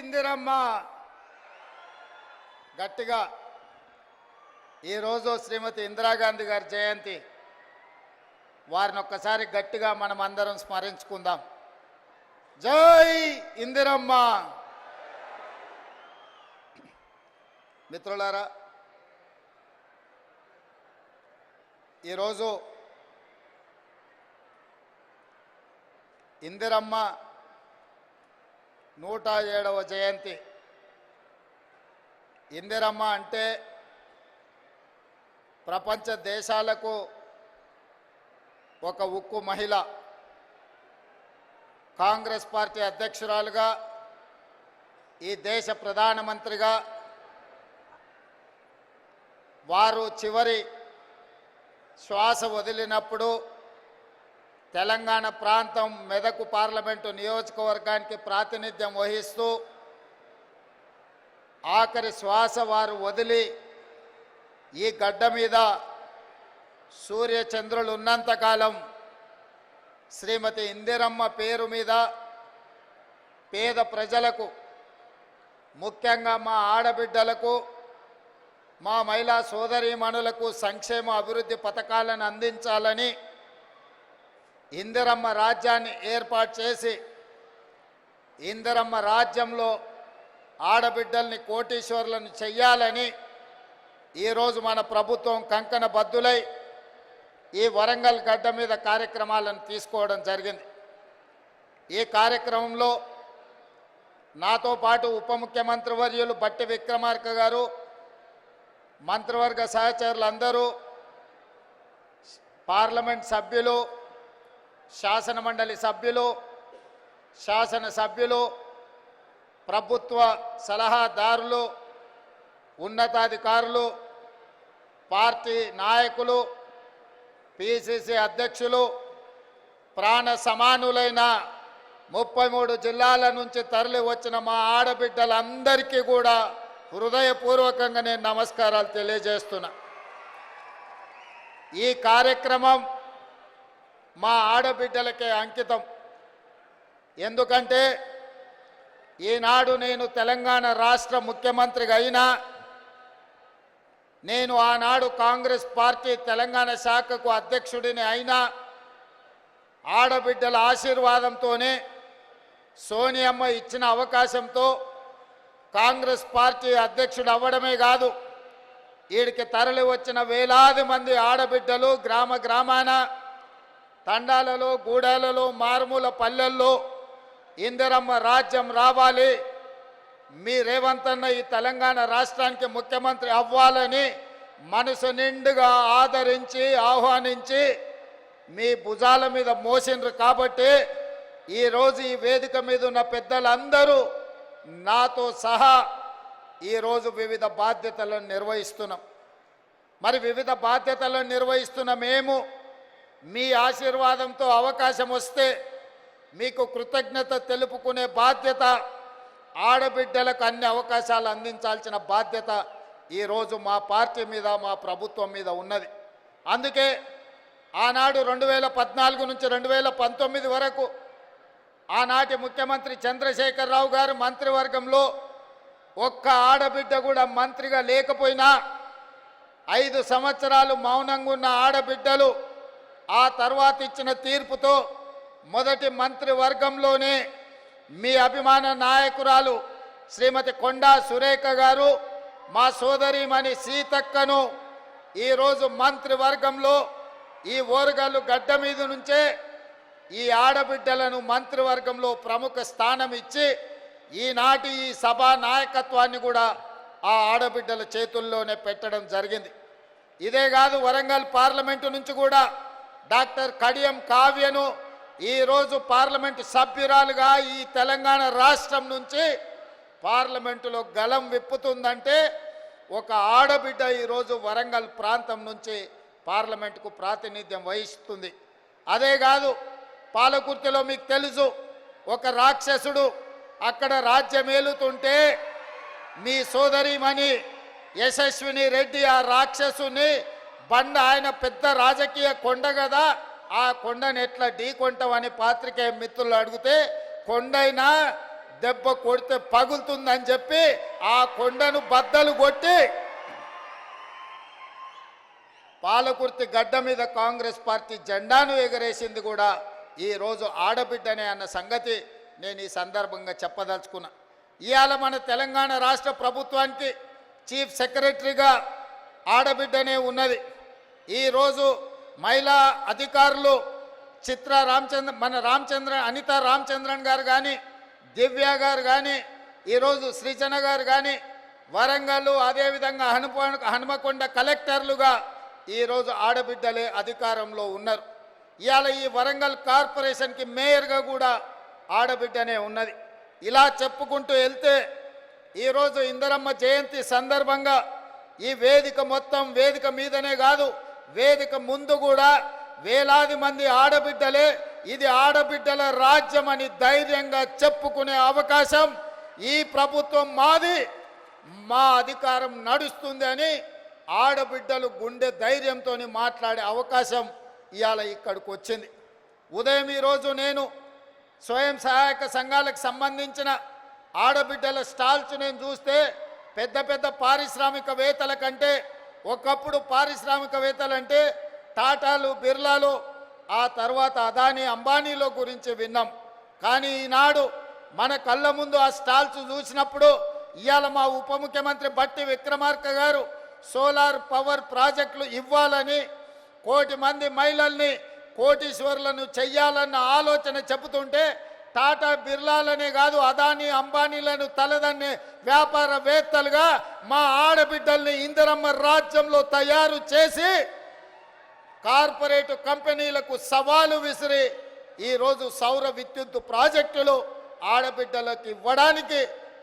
ఇందిరమ్మ గట్టిగా ఈరోజు శ్రీమతి ఇందిరాగాంధీ గారి జయంతి. వారిని ఒక్కసారి గట్టిగా మనం అందరం స్మరించుకుందాం. జై ఇందిరమ్మ. మిత్రులారా, ఈరోజు ఇందిరమ్మ 107వ జయంతి. ఇందిరమ్మ అంటే ప్రపంచ దేశాలకు ఒక ఉక్కు మహిళ. కాంగ్రెస్ పార్టీ అధ్యక్షురాలుగా, ఈ దేశ ప్రధానమంత్రిగా వారు చివరి శ్వాస వదిలినప్పుడు తెలంగాణ ప్రాంతం మెదక్ పార్లమెంటు నియోజకవర్గానికి ప్రాతినిధ్యం వహిస్తూ ఆఖరి శ్వాస వారు వదిలి ఈ గడ్డ మీద సూర్యచంద్రులు ఉన్నంతకాలం శ్రీమతి ఇందిరమ్మ పేరు మీద పేద ప్రజలకు, ముఖ్యంగా మా ఆడబిడ్డలకు, మా మహిళా సోదరీమణులకు సంక్షేమ అభివృద్ధి పథకాలను అందించాలని ఇందిరమ్మ రాజ్యాన్ని ఏర్పాటు చేసి ఇందిరమ్మ రాజ్యంలో ఆడబిడ్డల్ని కోటీశ్వరులను చెయ్యాలని ఈరోజు మన ప్రభుత్వం కంకణ బద్దులై ఈ వరంగల్ గడ్డ మీద కార్యక్రమాలను తీసుకోవడం జరిగింది. ఈ కార్యక్రమంలో నాతో పాటు ఉప ముఖ్యమంత్రి వర్యులు బట్టి విక్రమార్క గారు, మంత్రివర్గ సహచరులందరూ, పార్లమెంట్ సభ్యులు, శాసన మండలి సభ్యులు, శాసనసభ్యులు, ప్రభుత్వ సలహాదారులు, ఉన్నతాధికారులు, పార్టీ నాయకులు, పిసిసి అధ్యక్షులు, ప్రాణ సమానులైన 33 జిల్లాల నుంచి తరలి వచ్చిన మా ఆడబిడ్డలందరికీ కూడా హృదయపూర్వకంగా నేను నమస్కారాలు తెలియజేస్తున్నా. ఈ కార్యక్రమం మా ఆడబిడ్డలకే అంకితం. ఎందుకంటే ఈనాడు నేను తెలంగాణ రాష్ట్ర ముఖ్యమంత్రిగా అయినా, నేను ఆనాడు కాంగ్రెస్ పార్టీ తెలంగాణ శాఖకు అధ్యక్షుడిని అయినా ఆడబిడ్డల ఆశీర్వాదంతోనే, సోనియమ్మ ఇచ్చిన అవకాశంతో కాంగ్రెస్ పార్టీ అధ్యక్షుడు అవ్వడమే కాదు, వీడికి తరలి వచ్చిన వేలాది మంది ఆడబిడ్డలు గ్రామ గ్రామాన, తండాలలో, గూడాలలో, మారుమూల పల్లెల్లో ఇందిరమ్మ రాజ్యం రావాలి, మీ రేవంత్ అన్న ఈ తెలంగాణ రాష్ట్రానికి ముఖ్యమంత్రి అవ్వాలని మనసు నిండుగా ఆదరించి ఆహ్వానించి మీ భుజాల మీద మోసిండ్రు. కాబట్టి ఈరోజు ఈ వేదిక మీద ఉన్న పెద్దలందరూ నాతో సహా ఈరోజు వివిధ బాధ్యతలను నిర్వహిస్తున్నాం. మరి వివిధ బాధ్యతలను నిర్వహిస్తున్న మేము మీ ఆశీర్వాదంతో అవకాశం వస్తే మీకు కృతజ్ఞత తెలుపుకునే బాధ్యత, ఆడబిడ్డలకు అన్ని అవకాశాలు అందించాల్సిన బాధ్యత ఈరోజు మా పార్టీ మీద, మా ప్రభుత్వం మీద ఉన్నది. అందుకే ఆనాడు 2014 నుంచి 2019 వరకు ఆనాటి ముఖ్యమంత్రి చంద్రశేఖరరావు గారు మంత్రివర్గంలో ఒక్క ఆడబిడ్డ కూడా మంత్రిగా లేకపోయినా 5 సంవత్సరాలు మౌనంగా ఉన్న ఆడబిడ్డలు ఆ తర్వాత ఇచ్చిన తీర్పుతో మొదటి మంత్రివర్గంలోనే మీ అభిమాన నాయకురాలు శ్రీమతి కొండా సురేఖ గారు, మా సోదరీమణి సీతక్కను ఈరోజు మంత్రివర్గంలో ఈ ఓరుగల్లు గడ్డ మీద నుంచే ఈ ఆడబిడ్డలను మంత్రివర్గంలో ప్రముఖ స్థానం ఇచ్చి ఈనాటి ఈ సభా నాయకత్వాన్ని కూడా ఆ ఆడబిడ్డల చేతుల్లోనే పెట్టడం జరిగింది. ఇదే కాదు, వరంగల్ పార్లమెంటు నుంచి కూడా డాక్టర్ కడియం కావ్యను ఈరోజు పార్లమెంటు సభ్యురాలుగా ఈ తెలంగాణ రాష్ట్రం నుంచి పార్లమెంటులో గలం విప్పుతుందంటే ఒక ఆడబిడ్డ ఈరోజు వరంగల్ ప్రాంతం నుంచి పార్లమెంటుకు ప్రాతినిధ్యం వహిస్తుంది. అదే కాదు, పాలకుర్తిలో మీకు తెలుసు, ఒక రాక్షసుడు అక్కడ రాజ్యమేలుతుంటే మీ సోదరిమణి యశస్విని రెడ్డి ఆ రాక్షసుని బండ, ఆయన పెద్ద రాజకీయ కొండ కదా, ఆ కొండను ఎట్లా ఢీ కొంటామని పాత్రికేయ మిత్రులు అడిగితే కొండైనా దెబ్బ కొడితే పగులుతుందని చెప్పి ఆ కొండను బద్దలు కొట్టి పాలకుర్తి గడ్డ మీద కాంగ్రెస్ పార్టీ జెండాను ఎగరేసింది కూడా ఈ రోజు ఆడబిడ్డనే అన్న సంగతి నేను ఈ సందర్భంగా చెప్పదలుచుకున్నా. ఇవాళ మన తెలంగాణ రాష్ట్ర ప్రభుత్వానికి చీఫ్ సెక్రటరీగా ఆడబిడ్డనే ఉన్నది. ఈరోజు మహిళా అధికారులు అనితా రామచంద్రన్ గారు కానీ, దివ్య గారు కానీ, ఈరోజు శ్రీజన గారు కానీ, వరంగల్ అదేవిధంగా హనుమకొండ కలెక్టర్లుగా ఈరోజు ఆడబిడ్డలే అధికారంలో ఉన్నారు. ఇవాళ ఈ వరంగల్ కార్పొరేషన్కి మేయర్గా కూడా ఆడబిడ్డనే ఉన్నది. ఇలా చెప్పుకుంటూ వెళ్తే ఈరోజు ఇందిరమ్మ జయంతి సందర్భంగా ఈ వేదిక మొత్తం వేదిక మీదనే కాదు, వేదిక ముందు కూడా వేలాది మంది ఆడబిడ్డలే ఇది ఆడబిడ్డల రాజ్యం అని ధైర్యంగా చెప్పుకునే అవకాశం ఈ ప్రభుత్వం మాది, మా అధికారం నడుస్తుంది అని ఆడబిడ్డలు గుండె ధైర్యంతో మాట్లాడే అవకాశం ఇవాళ ఇక్కడికి వచ్చింది. ఉదయం ఈరోజు నేను స్వయం సహాయక సంఘాలకు సంబంధించిన ఆడబిడ్డల స్టాల్స్ నేను చూస్తే పెద్ద పెద్ద పారిశ్రామికవేత్తల కంటే ఒకప్పుడు పారిశ్రామికవేత్తలంటే టాటాలు, బిర్లాలు, ఆ తర్వాత అదానీ, అంబానీలో గురించి విన్నాం. కానీ ఈనాడు మన కళ్ళ ముందు ఆ స్టాల్స్ చూసినప్పుడు ఇవాళ మా ఉప ముఖ్యమంత్రి బట్టి విక్రమార్క గారు సోలార్ పవర్ ప్రాజెక్టులు ఇవ్వాలని, 1 కోటి మంది మహిళల్ని కోటీశ్వరులను చెయ్యాలన్న ఆలోచన చెబుతుంటే టాటా, బిర్లాలనే కాదు అదానీ, అంబానీలను తలదన్నే వ్యాపారవేత్తలుగా మా ఆడబిడ్డల్ని ఇందిరమ్మ రాజ్యంలో తయారు చేసి కార్పొరేట్ కంపెనీలకు సవాలు విసిరి ఈరోజు సౌర విద్యుత్ ప్రాజెక్టులు ఆడబిడ్డలకు ఇవ్వడానికి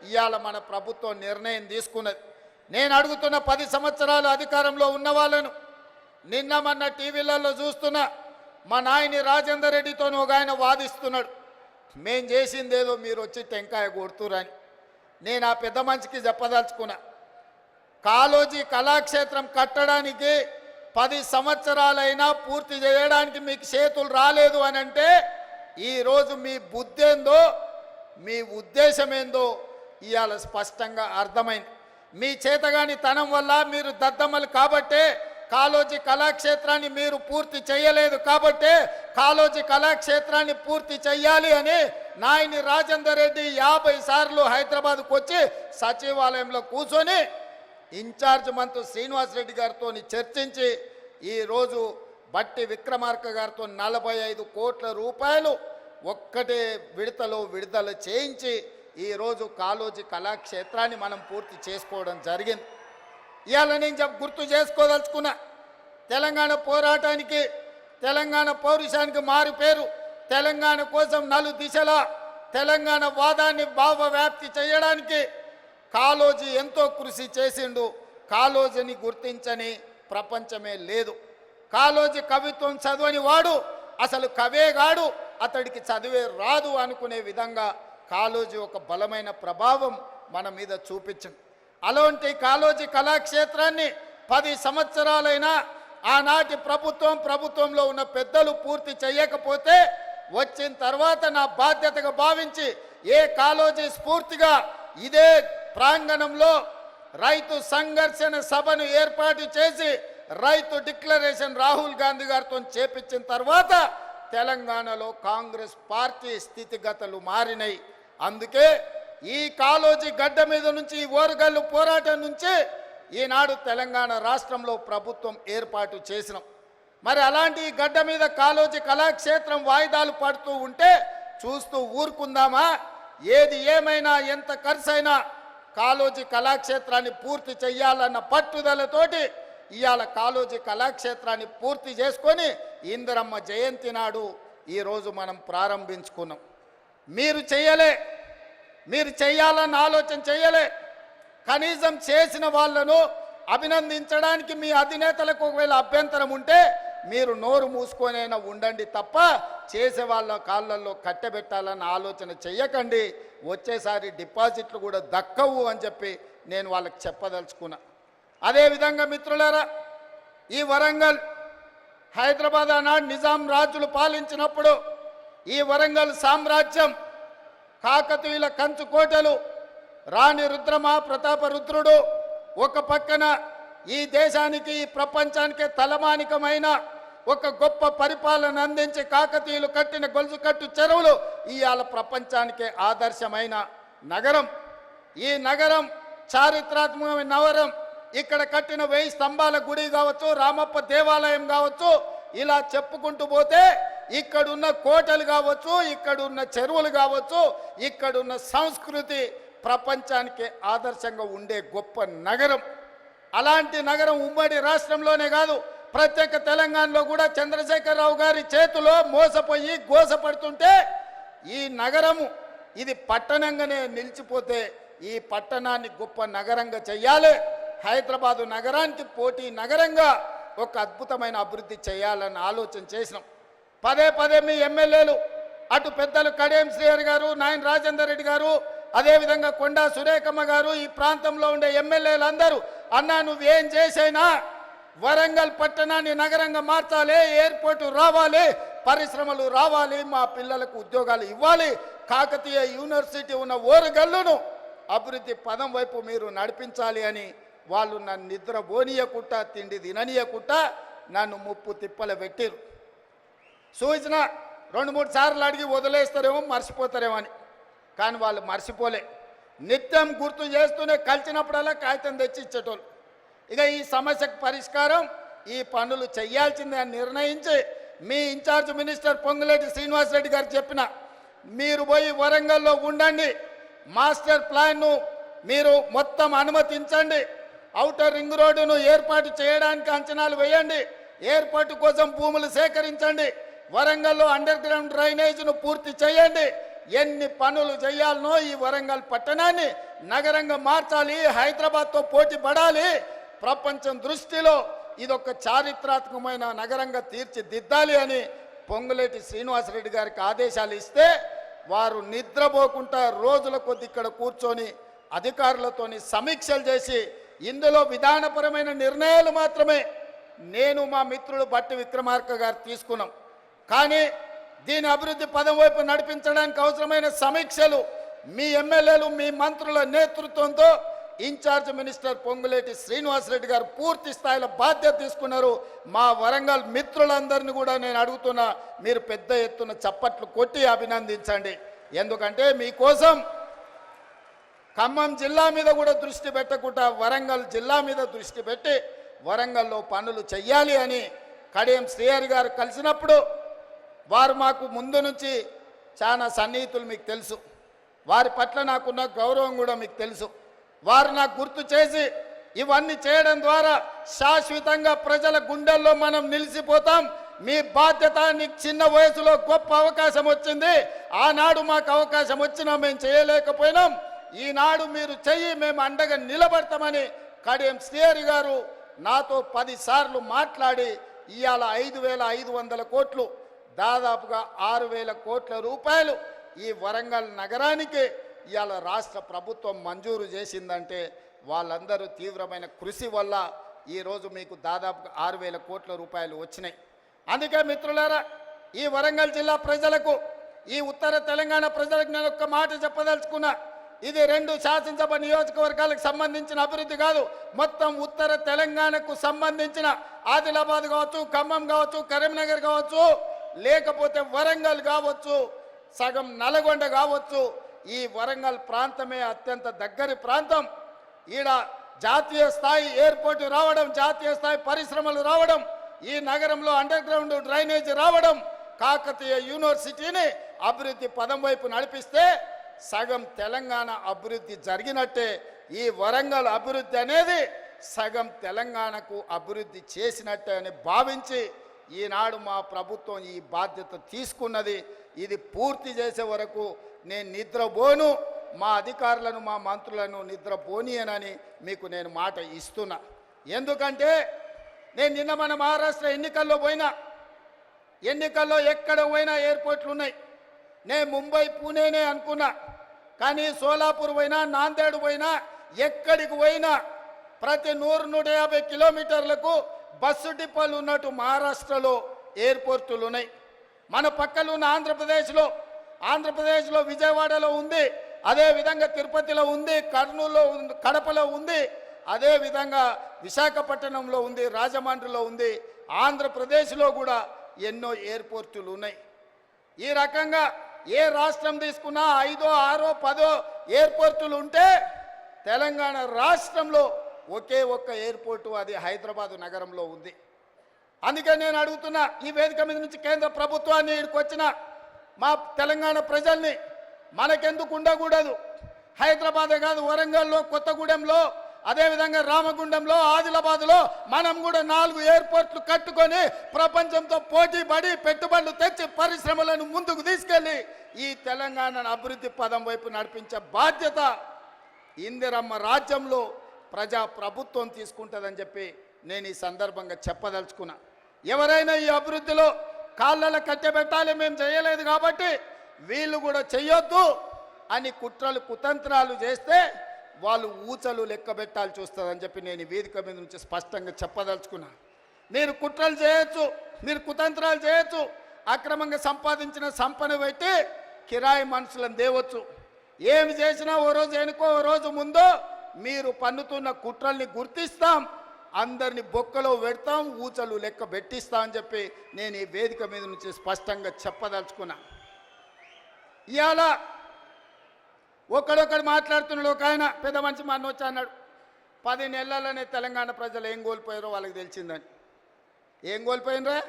ఇవాళ మన ప్రభుత్వం నిర్ణయం తీసుకున్నది. నేను అడుగుతున్న 10 సంవత్సరాలు అధికారంలో ఉన్న వాళ్ళను నిన్న మొన్న టీవీలలో చూస్తున్నా మా నాయని రాజేందర్ రెడ్డితో ఒక ఆయన వాదిస్తున్నాడు, మేం చేసిందేదో మీరు వచ్చి టెంకాయ కొడుతురని. నేను ఆ పెద్ద మనిషికి చెప్పదలుచుకున్నా, కాళోజీ కళాక్షేత్రం కట్టడానికి 10 సంవత్సరాలైనా పూర్తి చేయడానికి మీకు చేతులు రాలేదు అని అంటే ఈరోజు మీ బుద్ధి ఏందో, మీ ఉద్దేశం ఏందో ఇవాళ స్పష్టంగా అర్థమైంది. మీ చేతగాని తనం వల్ల మీరు దద్దమ్మలు కాబట్టే కాళోజీ కళాక్షేత్రాన్ని మీరు పూర్తి చేయలేదు కాబట్టే కాళోజీ కళాక్షేత్రాన్ని పూర్తి చేయాలి అని నాయని రాజేందర్ రెడ్డి 50 సార్లు హైదరాబాద్కు వచ్చి సచివాలయంలో కూర్చొని ఇన్ఛార్జ్ మంత్రి శ్రీనివాస్ రెడ్డి గారితో చర్చించి ఈరోజు బట్టి విక్రమార్క గారితో 45 కోట్ల రూపాయలు ఒక్కటే విడతలో విడుదల చేయించి ఈరోజు కాళోజీ కళాక్షేత్రాన్ని మనం పూర్తి చేసుకోవడం జరిగింది. ఇవాళ నేను గుర్తు చేసుకోదలుచుకున్నా, తెలంగాణ పోరాటానికి, తెలంగాణ పౌరుషానికి మారు పేరు, తెలంగాణ కోసం నలుదిశలా తెలంగాణ వాదాన్ని భావవ్యాప్తి చేయడానికి కాళోజీ ఎంతో కృషి చేసిండు. కాళోజీని గుర్తించని ప్రపంచమే లేదు. కాళోజీ కవిత్వం చదవని వాడు అసలు కవేగాడు, అతడికి చదివే రాదు అనుకునే విధంగా కాళోజీ ఒక బలమైన ప్రభావం మన మీద చూపించింది. అలాంటి కాళోజీ కళాక్షేత్రాన్ని 10 సంవత్సరాలైనా ఆనాటి ప్రభుత్వంలో ఉన్న పెద్దలు పూర్తి చేయకపోతే వచ్చిన తర్వాత నా బాధ్యతగా భావించి ఏ కాళోజీ స్ఫూర్తిగా ఇదే ప్రాంగణంలో రైతు సంఘర్షణ సభను ఏర్పాటు చేసి రైతు డిక్లరేషన్ రాహుల్ గాంధీ గారితో చేపించిన తర్వాత తెలంగాణలో కాంగ్రెస్ పార్టీ స్థితిగతులు మారినాయి. అందుకే ఈ కాళోజీ గడ్డ మీద నుంచి, ఈ ఓరుగల్లు పోరాటం నుంచి ఈనాడు తెలంగాణ రాష్ట్రంలో ప్రభుత్వం ఏర్పాటు చేసినాం. మరి అలాంటి ఈ గడ్డ మీద కాళోజీ కళాక్షేత్రం వాయిదాలు పడుతూ ఉంటే చూస్తూ ఊరుకుందామా? ఏది ఏమైనా ఎంత ఖర్చైనా కాళోజీ కళాక్షేత్రాన్ని పూర్తి చెయ్యాలన్న పట్టుదలతోటి ఇవాళ కాళోజీ కళాక్షేత్రాన్ని పూర్తి చేసుకొని ఇందిరమ్మ జయంతి నాడు ఈరోజు మనం ప్రారంభించుకున్నాం. మీరు చేయాలన్న ఆలోచన చేయలే. కనీసం చేసిన వాళ్ళను అభినందించడానికి మీ అధినేతలకు ఒకవేళ అభ్యంతరం ఉంటే మీరు నోరు మూసుకొనైనా ఉండండి తప్ప చేసే వాళ్ళ కాళ్ళల్లో కట్టబెట్టాలన్న ఆలోచన చెయ్యకండి. వచ్చేసారి డిపాజిట్లు కూడా దక్కవు అని చెప్పి నేను వాళ్ళకి చెప్పదలుచుకున్నా. అదేవిధంగా మిత్రులారా, ఈ వరంగల్ హైదరాబాద్ ఆనాడు నిజాం రాజులు పాలించినప్పుడు ఈ వరంగల్ సామ్రాజ్యం కాకతీయుల కంచు కోటలు, రాణి రుద్రమ, ప్రతాప రుద్రుడు, ఒక పక్కన ఈ దేశానికి ఈ ప్రపంచానికి తలమానికమైన ఒక గొప్ప పరిపాలన అందించి కాకతీయులు కట్టిన గొలుసుకట్టు చెరువులు ఇవాళ ప్రపంచానికే ఆదర్శమైన నగరం. ఈ నగరం చారిత్రాత్మకమైన నగరం. ఇక్కడ కట్టిన 1000 స్తంభాల గుడి కావచ్చు, రామప్ప దేవాలయం కావచ్చు, ఇలా చెప్పుకుంటూ పోతే ఇక్కడున్న కోటలు కావచ్చు, ఇక్కడున్న చెరువులు కావచ్చు, ఇక్కడున్న సంస్కృతి ప్రపంచానికి ఆదర్శంగా ఉండే గొప్ప నగరం. అలాంటి నగరం ఉమ్మడి రాష్ట్రంలోనే కాదు, ప్రత్యేక తెలంగాణలో కూడా చంద్రశేఖరరావు గారి చేతిలో మోసపోయి గోసపడుతుంటే ఈ నగరము ఇది పట్టణంగానే నిలిచిపోతే ఈ పట్టణాన్ని గొప్ప నగరంగా చెయ్యాలి. హైదరాబాదు నగరానికి పోటీ నగరంగా ఒక అద్భుతమైన అభివృద్ధి చేయాలని ఆలోచన చేసినాం. పదే పదే మీ ఎమ్మెల్యేలు అటు పెద్దలు కడియం శ్రీహరి గారు, నాయన రాజేందర్ రెడ్డి గారు, అదేవిధంగా కొండా సురేఖమ్మ గారు, ఈ ప్రాంతంలో ఉండే ఎమ్మెల్యేలు అందరూ అన్నా నువ్వేం చేసైనా వరంగల్ పట్టణాన్ని నగరంగా మార్చాలి, ఎయిర్పోర్టు రావాలి, పరిశ్రమలు రావాలి, మా పిల్లలకు ఉద్యోగాలు ఇవ్వాలి, కాకతీయ యూనివర్సిటీ ఉన్న ఓరుగల్లును అభివృద్ధి పదం వైపు మీరు నడిపించాలి అని వాళ్ళు నన్ను నిద్ర పోనీయకుట్ట, తిండి తిననీయకుట్ట నన్ను ముప్పు తిప్పలు పెట్టిరు. సూచన 2-3 సార్లు అడిగి వదిలేస్తారేమో, మర్చిపోతారేమో అని. కానీ వాళ్ళు మర్చిపోలే, నిత్యం గుర్తు చేస్తూనే కలిసినప్పుడల్లా కాగితం తెచ్చి ఇచ్చేటోళ్ళు. ఇక ఈ సమస్యకు పరిష్కారం ఈ పనులు చేయాల్సిందే అని నిర్ణయించి మీ ఇన్ఛార్జ్ మినిస్టర్ పొంగులేటి శ్రీనివాసరెడ్డి గారు చెప్పిన మీరు పోయి వరంగల్లో ఉండండి, మాస్టర్ ప్లాన్ను మీరు మొత్తం అనుమతించండి, ఔటర్ రింగ్ రోడ్డును ఏర్పాటు చేయడానికి అంచనాలు వేయండి, ఏర్పాటు కోసం భూములు సేకరించండి, వరంగల్లో అండర్ గ్రౌండ్ డ్రైనేజ్ను పూర్తి చేయండి, ఎన్ని పనులు చేయాలనో ఈ వరంగల్ పట్టణాన్ని నగరంగా మార్చాలి, హైదరాబాద్తో పోటీ పడాలి, ప్రపంచం దృష్టిలో ఇదొక చారిత్రాత్మకమైన నగరంగా తీర్చిదిద్దాలి అని పొంగులేటి శ్రీనివాసరెడ్డి గారికి ఆదేశాలు ఇస్తే వారు నిద్రపోకుండా రోజుల కొద్ది ఇక్కడ కూర్చొని అధికారులతోని సమీక్షలు చేసి ఇందులో విధానపరమైన నిర్ణయాలు మాత్రమే నేను మా మిత్రుడు బట్టి విక్రమార్క గారు తీసుకున్నాం. కానీ దీని అభివృద్ధి పదం వైపు నడిపించడానికి అవసరమైన సమీక్షలు మీ ఎమ్మెల్యేలు, మీ మంత్రుల నేతృత్వంతో ఇన్ఛార్జ్ మినిస్టర్ పొంగులేటి శ్రీనివాసరెడ్డి గారు పూర్తి స్థాయిలో బాధ్యత తీసుకున్నారు. మా వరంగల్ మిత్రులందరినీ కూడా నేను అడుగుతున్నా, మీరు పెద్ద ఎత్తున చప్పట్లు కొట్టి అభినందించండి. ఎందుకంటే మీకోసం ఖమ్మం జిల్లా మీద కూడా దృష్టి పెట్టకుండా వరంగల్ జిల్లా మీద దృష్టి పెట్టి వరంగల్లో పనులు చెయ్యాలి అని కడియం శ్రీహరి గారు కలిసినప్పుడు వారు మాకు ముందు నుంచి చాలా సన్నిహితులు, మీకు తెలుసు. వారి పట్ల నాకున్న గౌరవం కూడా మీకు తెలుసు. వారు నాకు గుర్తు చేసి ఇవన్నీ చేయడం ద్వారా శాశ్వతంగా ప్రజల గుండెల్లో మనం నిలిచిపోతాం. మీ బాధ్యత, నీకు చిన్న వయసులో గొప్ప అవకాశం వచ్చింది, ఆనాడు మాకు అవకాశం వచ్చినా మేము చేయలేకపోయినాం, ఈనాడు మీరు చెయ్యి, మేము అండగా నిలబడతామని కడియం శ్రీహరి గారు నాతో 10 సార్లు మాట్లాడి ఇవాళ 5,500 కోట్లు, దాదాపుగా 6,000 కోట్ల రూపాయలు ఈ వరంగల్ నగరానికి ఇవాళ రాష్ట్ర ప్రభుత్వం మంజూరు చేసిందంటే వాళ్ళందరూ తీవ్రమైన కృషి వల్ల ఈరోజు మీకు దాదాపుగా 6,000 కోట్ల రూపాయలు వచ్చినాయి. అందుకే మిత్రులారా, ఈ వరంగల్ జిల్లా ప్రజలకు, ఈ ఉత్తర తెలంగాణ ప్రజలకు నేను ఒక్క మాట చెప్పదలుచుకున్నా. ఇది 2 శాసనసభ నియోజకవర్గాలకు సంబంధించిన అభివృద్ధి కాదు, మొత్తం ఉత్తర తెలంగాణకు సంబంధించిన ఆదిలాబాద్ కావచ్చు, ఖమ్మం కావచ్చు, కరీంనగర్ కావచ్చు, లేకపోతే వరంగల్ కావచ్చు, సగం నల్గొండ కావచ్చు, ఈ వరంగల్ ప్రాంతమే అత్యంత దగ్గరి ప్రాంతం. ఈడ జాతీయ స్థాయి ఎయిర్పోర్టు రావడం, జాతీయ స్థాయి పరిశ్రమలు రావడం, ఈ నగరంలో అండర్ గ్రౌండ్ డ్రైనేజ్ రావడం, కాకతీయ యూనివర్సిటీని అభివృద్ధి పదం వైపు నడిపిస్తే సగం తెలంగాణ అభివృద్ధి జరిగినట్టే. ఈ వరంగల్ అభివృద్ధి అనేది సగం తెలంగాణకు అభివృద్ధి చేసినట్టే అని భావించి ఈనాడు మా ప్రభుత్వం ఈ బాధ్యత తీసుకున్నది. ఇది పూర్తి చేసే వరకు నేను నిద్రపోను, మా అధికారులను, మా మంత్రులను నిద్రపోనీయనని మీకు నేను మాట ఇస్తున్నా. ఎందుకంటే నేను నిన్న మన మహారాష్ట్ర ఎన్నికల్లో పోయినా, ఎన్నికల్లో ఎక్కడ పోయినా ఎయిర్పోర్ట్లు ఉన్నాయి. నేను ముంబై, పూణేనే అనుకున్నా, కానీ సోలాపూర్ పోయినా, నాందేడ్ పోయినా, ఎక్కడికి పోయినా ప్రతి 100-150 కిలోమీటర్లకు బస్సు డిపోలు ఉన్నట్టు మహారాష్ట్రలో ఎయిర్పోర్టులు ఉన్నాయి. మన పక్కన ఉన్న ఆంధ్రప్రదేశ్లో ఆంధ్రప్రదేశ్లో విజయవాడలో ఉంది, అదే విధంగా తిరుపతిలో ఉంది, కర్నూలులో ఉంది, కడపలో ఉంది, అదే విధంగా విశాఖపట్నంలో ఉంది, రాజమండ్రిలో ఉంది. ఆంధ్రప్రదేశ్లో కూడా ఎన్నో ఎయిర్పోర్టులు ఉన్నాయి. ఈ రకంగా ఏ రాష్ట్రం తీసుకున్నా 5, 6, 10 ఎయిర్పోర్టులు ఉంటే తెలంగాణ రాష్ట్రంలో ఒకే ఒక్క ఎయిర్పోర్టు, అది హైదరాబాదు నగరంలో ఉంది. అందుకే నేను అడుగుతున్నా, ఈ వేదిక మీద నుంచి కేంద్ర ప్రభుత్వాన్ని ఇక్కడికి వచ్చిన మా తెలంగాణ ప్రజల్ని, మనకెందుకు ఉండకూడదు? హైదరాబాదే కాదు, వరంగల్లో, కొత్తగూడెంలో, అదేవిధంగా రామగుండంలో, ఆదిలాబాద్లో మనం కూడా 4 ఎయిర్పోర్ట్లు కట్టుకొని ప్రపంచంతో పోటీ పడి పెట్టుబడులు తెచ్చి పరిశ్రమలను ముందుకు తీసుకెళ్ళి ఈ తెలంగాణను అభివృద్ధి పదం వైపు నడిపించే బాధ్యత ఇందిరమ్మ రాజ్యంలో ప్రజా ప్రభుత్వం తీసుకుంటుందని చెప్పి నేను ఈ సందర్భంగా చెప్పదలుచుకున్నా. ఎవరైనా ఈ అభివృద్ధిలో కాళ్ళలో కట్టబెట్టాలి, మేము చేయలేదు కాబట్టి వీళ్ళు కూడా చెయ్యొద్దు అని కుట్రలు కుతంత్రాలు చేస్తే వాళ్ళు ఊచలు లెక్క పెట్టాల్సి వస్తుందని చెప్పి నేను ఈ వేదిక మీద నుంచి స్పష్టంగా చెప్పదలుచుకున్నా. మీరు కుట్రలు చేయొచ్చు, మీరు కుతంత్రాలు చేయొచ్చు, అక్రమంగా సంపాదించిన సంపద పెట్టి కిరాయి మనుషులను దేవచ్చు. ఏమి చేసినా ఓ రోజు వెనుకో ఓ రోజు ముందో మీరు పన్నుతున్న కుట్రల్ని గుర్తిస్తాం, అందరిని బొక్కలో పెడతాం, ఊచలు లెక్క పెట్టిస్తాం అని చెప్పి నేను ఈ వేదిక మీద నుంచి స్పష్టంగా చెప్పదలుచుకున్నా. ఇవాళ ఒకడొకడు మాట్లాడుతున్నాడు. ఒక ఆయన పెద్ద మనిషి మన వచ్చి అన్నాడు, 10 నెలలనే తెలంగాణ ప్రజలు ఏం కోల్పోయారో వాళ్ళకి తెలిసిందని. ఏం కోల్పోయినరా?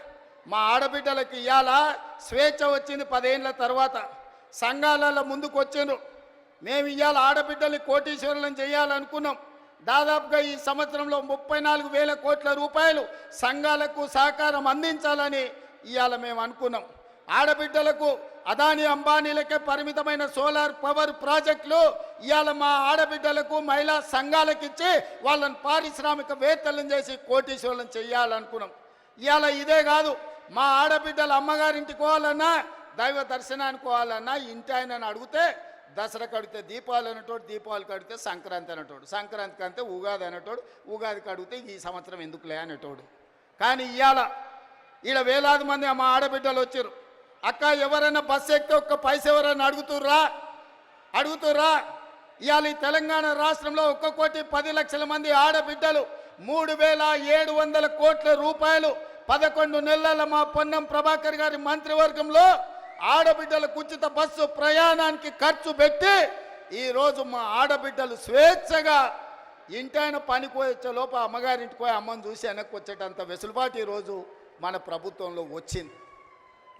మా ఆడబిడ్డలకి ఇవాళ స్వేచ్ఛ వచ్చింది 10 ఏళ్ళ తర్వాత. సంఘాలలో ముందుకు వచ్చిండ్రు. మేము ఇవాళ ఆడబిడ్డల్ని కోటీశ్వరులను చేయాలనుకున్నాం. దాదాపుగా ఈ సంవత్సరంలో 34,000 కోట్ల రూపాయలు సంఘాలకు సహకారం అందించాలని ఇవాళ మేము అనుకున్నాం. ఆడబిడ్డలకు అదాని అంబానీలకే పరిమితమైన సోలార్ పవర్ ప్రాజెక్టులు ఇవాళ మా ఆడబిడ్డలకు మహిళా సంఘాలకు ఇచ్చి వాళ్ళని పారిశ్రామికవేత్తలను చేసి కోటీశ్వరులను చేయాలనుకున్నాం. ఇవాళ ఇదే కాదు, మా ఆడబిడ్డలు అమ్మగారింటికి పోవాలన్నా, దైవ దర్శనానికి పోవాలన్నా ఇంటి ఆయనని అడిగితే దసరా కడితే దీపావళి అనేటోడు, దీపావళి కడితే సంక్రాంతి అనేటోడు, సంక్రాంతికి అంటే ఉగాది అనేటోడు, ఉగాదికి అడిగితే ఈ సంవత్సరం ఎందుకులే అనేటోడు. కానీ ఇవాళ ఈడ వేలాది మంది మా ఆడబిడ్డలు వచ్చారు. అక్క ఎవరైనా బస్సు ఎక్కితే ఒక్క పైసా ఎవరైనా అడుగుతుర్రా? ఇవాళ ఈ తెలంగాణ రాష్ట్రంలో 1,10,00,000 మంది ఆడబిడ్డలు 3,700 కోట్ల రూపాయలు 11 నెలల మా పొన్నం ప్రభాకర్ గారి మంత్రివర్గంలో ఆడబిడ్డలకు ఉచిత బస్సు ప్రయాణానికి ఖర్చు పెట్టి ఈరోజు మా ఆడబిడ్డలు స్వేచ్ఛగా ఇంటైన పనికి వచ్చే లోపల అమ్మగారింటికి పోయి అమ్మని చూసి వెనక్కి వచ్చేటంత వెసులుబాటు ఈరోజు మన ప్రభుత్వంలో వచ్చింది.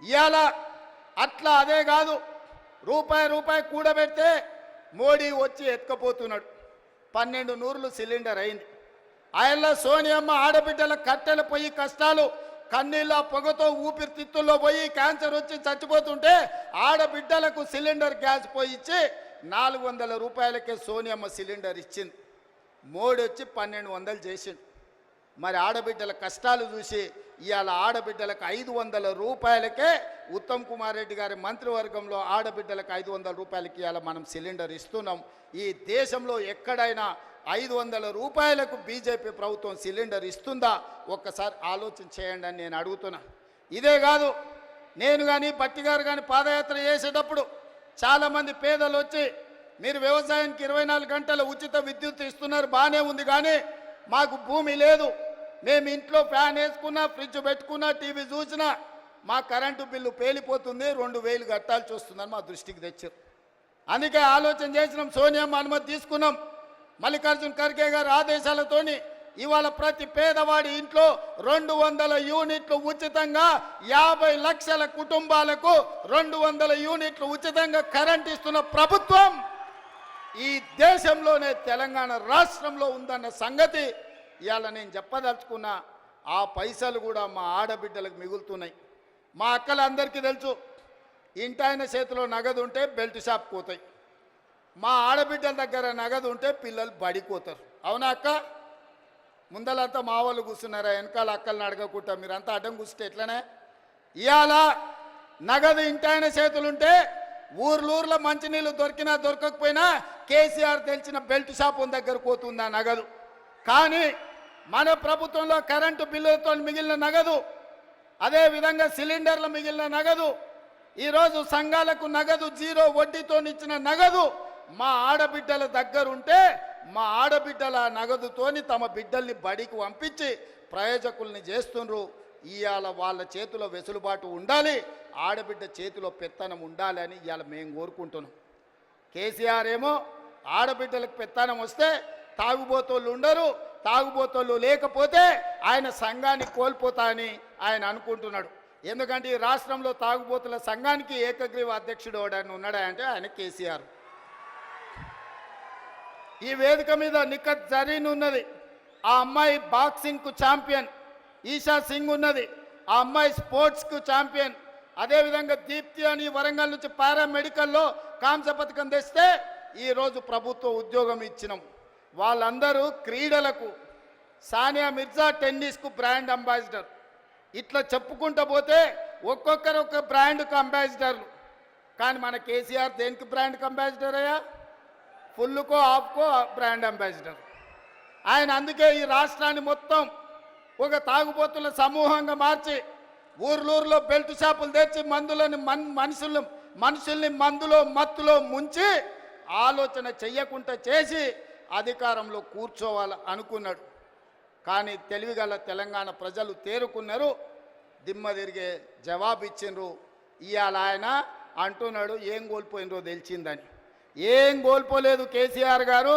ఇవాళ అట్లా అదే కాదు, రూపాయి కూడబెడితే మోడీ వచ్చి ఎత్తుకపోతున్నాడు. 12 నూరులు సిలిండర్ అయింది. ఆయనలో సోనియమ్మ ఆడబిడ్డల కట్టెల పొయ్యి కష్టాలు, కన్నీళ్ళ పొగతో ఊపిరితిత్తుల్లో పోయి క్యాన్సర్ వచ్చి చచ్చిపోతుంటే ఆడబిడ్డలకు సిలిండర్ గ్యాస్ పోయి ఇచ్చి 400 రూపాయలకే సోనియమ్మ సిలిండర్ ఇచ్చింది. మోడీ వచ్చి 1200 చేసిండు. మరి ఆడబిడ్డల కష్టాలు చూసి ఇవాళ ఆడబిడ్డలకు 500 రూపాయలకే ఉత్తమ్ కుమార్ రెడ్డి గారి మంత్రివర్గంలో ఆడబిడ్డలకు 500 రూపాయలకి ఇవాళ మనం సిలిండర్ ఇస్తున్నాం. ఈ దేశంలో ఎక్కడైనా 500 రూపాయలకు బీజేపీ ప్రభుత్వం సిలిండర్ ఇస్తుందా? ఒక్కసారి ఆలోచన చేయండి అని నేను అడుగుతున్నా. ఇదే కాదు, నేను కానీ బట్టి గారు కానీ పాదయాత్ర చేసేటప్పుడు చాలామంది పేదలు వచ్చి మీరు వ్యవసాయానికి 24 గంటల ఉచిత విద్యుత్ ఇస్తున్నారు, బాగానే ఉంది, కానీ మాకు భూమి లేదు, మేము ఇంట్లో ఫ్యాన్ వేసుకున్నా, ఫ్రిడ్జ్ పెట్టుకున్నా, టీవీ చూసినా మా కరెంటు బిల్లు పేలిపోతుంది, 2,000 కట్టాల్సి వస్తుందని మా దృష్టికి తెచ్చారు. అందుకే ఆలోచన చేసినాం, సోనియమ్మ అనుమతి తీసుకున్నాం. మల్లికార్జున్ ఖర్గే గారి ఆదేశాలతోని ఇవాళ ప్రతి పేదవాడి ఇంట్లో 200 యూనిట్లు ఉచితంగా 50 లక్షల కుటుంబాలకు 200 యూనిట్లు ఉచితంగా కరెంట్ ఇస్తున్న ప్రభుత్వం ఈ దేశంలోనే తెలంగాణ రాష్ట్రంలో ఉందన్న సంగతి ఇవాళ నేను చెప్పదలుచుకున్నా. ఆ పైసలు కూడా మా ఆడబిడ్డలకు మిగులుతున్నాయి. మా అక్కలందరికీ తెలుసు, ఇంటాయన చేతిలో నగదు ఉంటే బెల్ట్ షాప్ పోతాయి, మా ఆడబిడ్డల దగ్గర నగదు ఉంటే పిల్లలు బడిపోతారు. అవునా అక్క? ముందలంతా మా వాళ్ళు కూర్చున్నారా? వెనకాల అక్కల్ని అడగకుండా మీరంతా అడ్డం కూర్చుంటే ఎట్లనే? ఇవాళ నగదు ఇంటాయన చేతులుంటే ఊర్లో మంచినీళ్ళు దొరికినా దొరకకపోయినా కేసీఆర్ తెలిసిన బెల్ట్ షాప్ దగ్గర పోతుంది ఆ నగదు. కానీ మన ప్రభుత్వంలో కరెంటు బిల్లులతో మిగిలిన నగదు, అదేవిధంగా సిలిండర్లు మిగిలిన నగదు ఈరోజు సంఘాలకు నగదు జీరో వడ్డీతో ఇచ్చిన నగదు మా ఆడబిడ్డల దగ్గరుంటే మా ఆడబిడ్డల నగదుతోని తమ బిడ్డల్ని బడికి పంపించి ప్రయోజకుల్ని చేస్తుండ్రు. ఇవాళ వాళ్ళ చేతిలో వెసులుబాటు ఉండాలి, ఆడబిడ్డ చేతిలో పెత్తనం ఉండాలి అని ఇవాళ మేము కోరుకుంటున్నాం. కేసీఆర్ ఏమో ఆడబిడ్డలకు పెత్తనం వస్తే తాగుబోతోళ్ళు ఉండరు, తాగుబోతోళ్ళు లేకపోతే ఆయన సంఘాన్ని కోల్పోతా అని ఆయన అనుకుంటున్నాడు. ఎందుకంటే ఈ రాష్ట్రంలో తాగుబోతుల సంఘానికి ఏకగ్రీవ అధ్యక్షుడు ఎవడని ఉన్నాడా అంటే ఆయన కేసీఆర్. ఈ వేదిక మీద నిఖత్ జరీన్ ఉన్నది, ఆ అమ్మాయి బాక్సింగ్కు ఛాంపియన్. ఈషా సింగ్ ఉన్నది, ఆ అమ్మాయి స్పోర్ట్స్కు ఛాంపియన్. అదేవిధంగా దీప్తి అని వరంగల్ నుంచి పారామెడికల్లో కాంస్య పథకం తెస్తే ఈరోజు ప్రభుత్వ ఉద్యోగం ఇచ్చినాం. వాళ్ళందరూ క్రీడలకు, సానియా మిర్జా టెన్నిస్కు బ్రాండ్ అంబాసిడర్. ఇట్లా చెప్పుకుంటూ పోతే ఒక్కొక్కరు ఒక బ్రాండ్కు అంబాసిడర్లు. కానీ మన కేసీఆర్ దేనికి బ్రాండ్కి అంబాసిడర్ అయ్యా? ఫుల్కో ఆఫ్కో బ్రాండ్ అంబాసిడర్ ఆయన. అందుకే ఈ రాష్ట్రాన్ని మొత్తం ఒక తాగుబోతుల సమూహంగా మార్చి ఊర్లూరులో బెల్ట్ షాపులు తెచ్చి మందులని మనుషుల్ని మందులో మత్తులో ముంచి ఆలోచన చెయ్యకుండా చేసి అధికారంలో కూర్చోవాలి అనుకున్నాడు. కానీ తెలివిగల తెలంగాణ ప్రజలు తేరుకున్నారు, దిమ్మ తిరిగే జవాబు ఇచ్చిండ్రు. ఇవాళ ఆయన అంటున్నాడు ఏం కోల్పోయినరో తెలిసిందని. ఏం కోల్పోలేదు కేసీఆర్ గారు,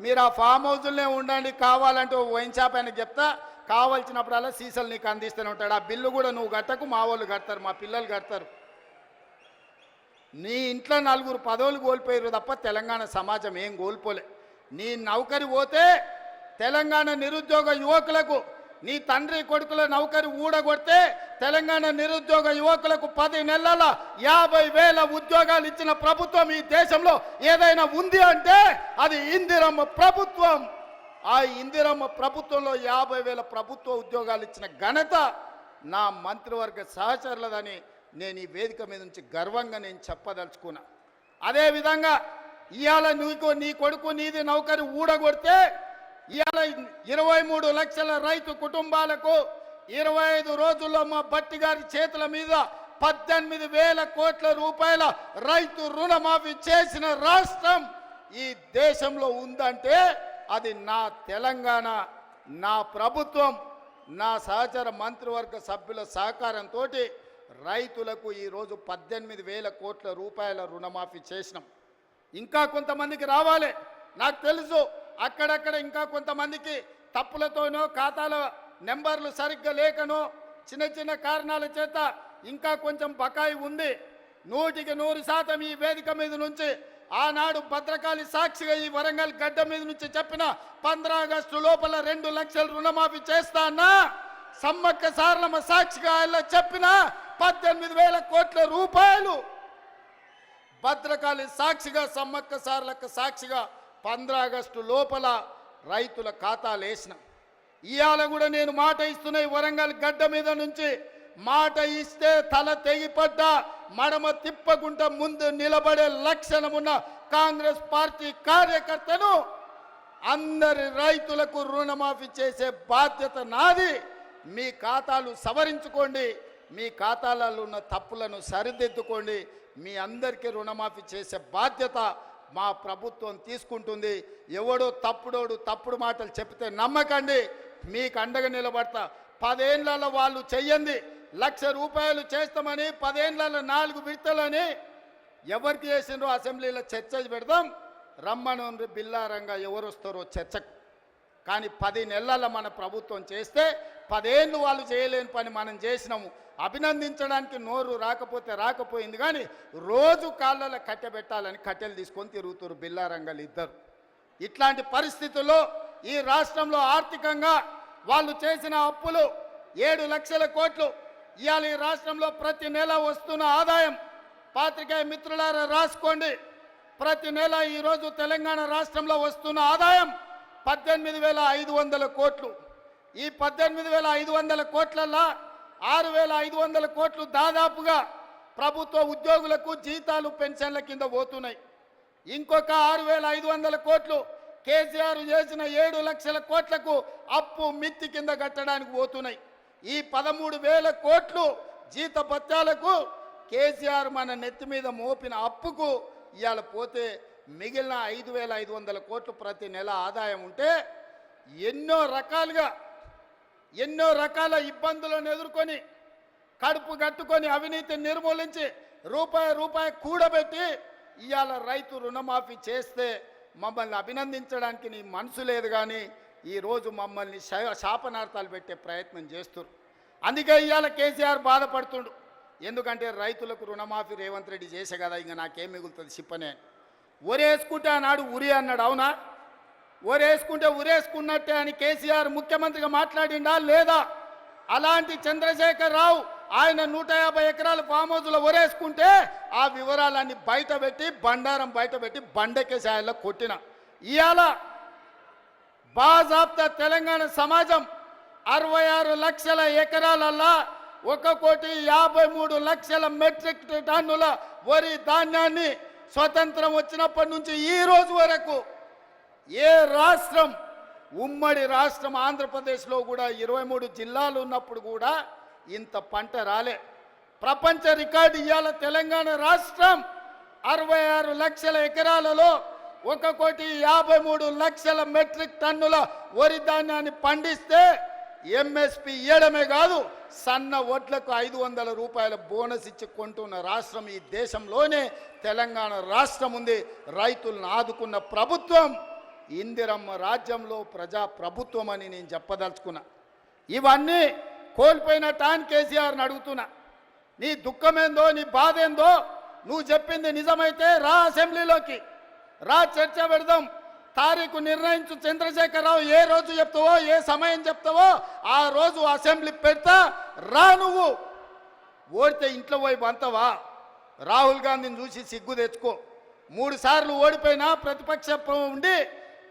మీరు ఆ ఫామ్ హౌస్లోనే ఉండండి, కావాలంటే వైన్ షాప్ ఆయనకు చెప్తా, కావాల్సినప్పుడల్లా సీసాలు నీకు అందిస్తూనే ఉంటాడు. ఆ బిల్లు కూడా నువ్వు కట్టకు, మా వాళ్ళు కడతారు, మా పిల్లలు కడతారు. నీ ఇంట్లో నలుగురు పదవులు కోల్పోయారు తప్ప తెలంగాణ సమాజం ఏం కోల్పోలే. నీ నౌకరి పోతే తెలంగాణ నిరుద్యోగ యువకులకు, నీ తండ్రి కొడుకుల నౌకరి ఊడగొడితే తెలంగాణ నిరుద్యోగ యువకులకు 10 నెలల 50,000 ఉద్యోగాలు ఇచ్చిన ప్రభుత్వం ఈ దేశంలో ఏదైనా ఉంది అంటే అది ఇందిరమ్మ ప్రభుత్వం. ఆ ఇందిరమ్మ ప్రభుత్వంలో 50,000 ప్రభుత్వ ఉద్యోగాలు ఇచ్చిన ఘనత నా మంత్రివర్గ సహచరులదని నేను ఈ వేదిక మీద నుంచి గర్వంగా నేను చెప్పదలుచుకున్నా. అదేవిధంగా ఇవాళ నీ కొడుకు నీది నౌకరి ఊడగొడితే ఇవాళ 23 లక్షల రైతు కుటుంబాలకు 25 రోజుల్లో మా భట్టి గారి చేతుల మీద 18,000 కోట్ల రూపాయల రైతు రుణమాఫీ చేసిన రాష్ట్రం ఈ దేశంలో ఉందంటే అది నా తెలంగాణ, నా ప్రభుత్వం, నా సహచర మంత్రివర్గ సభ్యుల సహకారంతో రైతులకు ఈరోజు 18,000 కోట్ల రూపాయల రుణమాఫీ చేసినాం. ఇంకా కొంతమందికి రావాలి, నాకు తెలుసు. అక్కడక్కడ ఇంకా కొంతమందికి తప్పులతోనో ఖాతాల నెంబర్లు సరిగ్గా లేకనో చిన్న చిన్న కారణాల చేత ఇంకా కొంచెం బకాయి ఉంది. 100% ఈ వేదిక మీద నుంచి ఆనాడు భద్రకాళి సాక్షిగా ఈ వరంగల్ గడ్డ మీద నుంచి చెప్పిన 15 ఆగస్టు లోపల 2 లక్షల రుణమాఫీ చేస్తా అన్నా, సమ్మక్క సారలమ్మ సాక్షిగా ఇలా చెప్పిన 18,000 కోట్ల రూపాయలు భద్రకాళి సాక్షిగా, సమ్మక్క సారలక్క సాక్షిగా 15 ఆగస్టు లోపల రైతుల ఖాతాలు వేసిన. ఇవాళ కూడా నేను మాట ఇస్తున్న ఈ వరంగల్ గడ్డ మీద నుంచి మాట ఇస్తే తల తెగిపడ్డా మడమ తిప్పకుండా ముందు నిలబడే లక్షణమున్న కాంగ్రెస్ పార్టీ కార్యకర్తను అందరి రైతులకు రుణమాఫీ చేసే బాధ్యత నాది. మీ ఖాతాలు సవరించుకోండి, మీ ఖాతాలలో ఉన్న తప్పులను సరిదిద్దుకోండి. మీ అందరికీ రుణమాఫీ చేసే బాధ్యత మా ప్రభుత్వం తీసుకుంటుంది. ఎవడో తప్పుడు మాటలు చెప్తే నమ్మకండి, మీకు అండగా నిలబడతా. 10 ఏళ్లలో వాళ్ళు చెయ్యండి, 1,00,000 రూపాయలు చేస్తామని 10 ఏళ్లలో 4 విడతలని ఎవరికి చేసిండ్రో అసెంబ్లీలో చర్చ పెడదాం. రమ్మను బిల్లారంగా ఎవరు వస్తారో చర్చకు. కానీ 10 నెలల మన ప్రభుత్వం చేస్తే 10 ఏళ్ళు వాళ్ళు చేయలేని పని మనం చేసినాము. అభినందించడానికి నోరు రాకపోయింది, కానీ రోజు కాళ్ళలో కట్టెబెట్టాలని కట్టెలు తీసుకొని తిరుగుతారు బిల్లారంగాలు ఇద్దరు. ఇట్లాంటి పరిస్థితుల్లో ఈ రాష్ట్రంలో ఆర్థికంగా వాళ్ళు చేసిన అప్పులు 7 లక్షల కోట్లు. ఇవాళ ఈ రాష్ట్రంలో ప్రతి నెల వస్తున్న ఆదాయం, పాత్రికేయ మిత్రులారా రాసుకోండి, ప్రతి నెల ఈరోజు తెలంగాణ రాష్ట్రంలో వస్తున్న ఆదాయం 18,500 కోట్లు. ఈ 18,500 కోట్లల్లో 6,500 కోట్లు దాదాపుగా ప్రభుత్వ ఉద్యోగులకు జీతాలు పెన్షన్ల కింద పోతున్నాయి. ఇంకొక 6,500 కోట్లు కేసీఆర్ చేసిన 7 లక్షల కోట్లకు అప్పు మిత్తి కింద కట్టడానికి పోతున్నాయి. ఈ 13,000 కోట్లు జీత భత్యాలకు కేసీఆర్ మన నెత్తి మీద మోపిన అప్పుకు ఇవాళ పోతే మిగిలిన 5,500 కోట్లు ప్రతి నెల ఆదాయం ఉంటే ఎన్నో రకాల ఇబ్బందులను ఎదుర్కొని కడుపు కట్టుకొని అవినీతిని నిర్మూలించి రూపాయి కూడబెట్టి ఇవాళ రైతు రుణమాఫీ చేస్తే మమ్మల్ని అభినందించడానికి నీ మనసు లేదు, కానీ ఈరోజు మమ్మల్ని శాపనార్థాలు పెట్టే ప్రయత్నం చేస్తున్నారు. అందుకే ఇవాళ కేసీఆర్ బాధపడుతుండు. ఎందుకంటే రైతులకు రుణమాఫీ రేవంత్ రెడ్డి చేసే కదా, ఇంకా నాకేం మిగులుతుంది సిప్పనే. ఒరేసుకుంటే ఆనాడు ఉరి అన్నాడు, అవునా? ఒరేసుకుంటే ఉరేసుకున్నట్టే అని కేసీఆర్ ముఖ్యమంత్రిగా మాట్లాడిండా లేదా? అలాంటి చంద్రశేఖర్ రావు ఆయన 150 ఎకరాల ఫామ్ హౌస్లో ఒరేసుకుంటే ఆ వివరాలన్నీ బయటపెట్టి బండారం బయటపెట్టి బండకేసాయల్లో కొట్టిన. ఇవాళ బాజాబ్తా తెలంగాణ సమాజం 66 లక్షల ఎకరాలల్లా 1,53,00,000 మెట్రిక్ టన్నుల వరి ధాన్యాన్ని స్వతంత్రం వచ్చినప్పటి నుంచి ఈ రోజు వరకు ఏ రాష్ట్రం, ఉమ్మడి రాష్ట్రం ఆంధ్రప్రదేశ్లో కూడా 23 జిల్లాలు ఉన్నప్పుడు కూడా ఇంత పంట రాలే. ప్రపంచ రికార్డు ఇవాళ తెలంగాణ రాష్ట్రం 66 లక్షల ఎకరాలలో 1,53,00,000 మెట్రిక్ టన్నుల వరి ధాన్యాన్ని పండిస్తే ఎంఎస్పి ఇవ్వడమే కాదు, సన్న వడ్లకు 500 రూపాయల బోనస్ ఇచ్చి కొంటున్న రాష్ట్రం ఈ దేశంలోనే తెలంగాణ రాష్ట్రం ఉంది. రైతులను ఆదుకున్న ప్రభుత్వం ఇందిరమ్మ రాజ్యంలో ప్రజా ప్రభుత్వం అని నేను చెప్పదలుచుకున్నా. ఇవన్నీ కోల్పోయిన టాన్ కేసీఆర్ని అడుగుతున్నా, నీ దుఃఖమేందో నీ బాధ ఏందో నువ్వు చెప్పింది నిజమైతే రా, అసెంబ్లీలోకి రా, చర్చ పెడదాం. తారీఖు నిర్ణయించు. చంద్రశేఖరరావు ఏ రోజు చెప్తావో, ఏ సమయం చెప్తావో ఆ రోజు అసెంబ్లీ పెడతా, రా. నువ్వు ఓడితే ఇంట్లో పోయి బంతవా? రాహుల్ గాంధీని చూసి సిగ్గు తెచ్చుకో. 3 సార్లు ఓడిపోయినా ప్రతిపక్షం ఉండి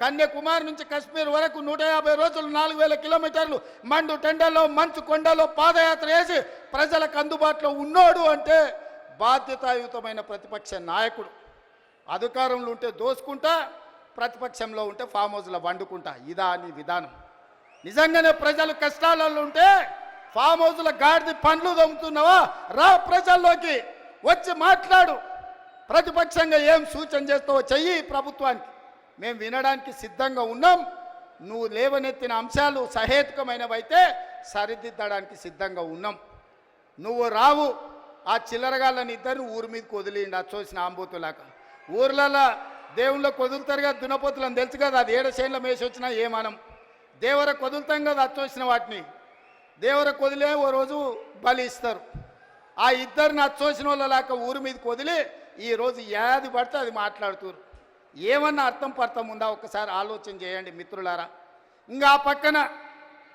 కన్యాకుమారి నుంచి కశ్మీర్ వరకు 150 రోజులు 4,000 కిలోమీటర్లు మండు టెండలో మంచు కొండలో పాదయాత్ర చేసి ప్రజలకు అందుబాటులో ఉన్నోడు అంటే బాధ్యతాయుతమైన ప్రతిపక్ష నాయకుడు. అధికారంలో ఉంటే దోసుకుంటా, ప్రతిపక్షంలో ఉంటే ఫామ్ హౌస్లో వండుకుంటా. ఇదా నీ విధానం? నిజంగానే ప్రజలు కష్టాలలో ఉంటే ఫామ్ హౌస్లో గాడిది పండ్లు దొంగతున్నావా? రా, ప్రజల్లోకి వచ్చి మాట్లాడు. ప్రతిపక్షంగా ఏం సూచన చేస్తావో చెయ్యి ప్రభుత్వానికి. మేము వినడానికి సిద్ధంగా ఉన్నాం. నువ్వు లేవనెత్తిన అంశాలు సహేతుకమైనవైతే సరిదిద్దడానికి సిద్ధంగా ఉన్నాం. నువ్వు రావు. ఆ చిల్లరగాళ్ళని ఇద్దరు ఊరి మీదకి వదిలిండి, అది చూసిన ఆంబోతులాగా. ఊర్లలో దేవుళ్ళకి వదులుతారుగా దున్నపోతులని తెలుసు కదా, అది 7 చేనుల మేసి వచ్చినా ఏమనం. దేవరకు వదులుతాం కదా, అది చూసిన వాటిని దేవరకు వదిలే ఓ రోజు బలి ఇస్తారు. ఆ ఇద్దరిని అది చూసిన వాళ్ళలాక ఊరి మీదకి వదిలి ఈరోజు ఏది పడితే అది మాట్లాడుతున్నారు. ఏమన్నా అర్థం పర్థం ఉందా? ఒక్కసారి ఆలోచన చేయండి మిత్రులారా. ఇంకా ఆ పక్కన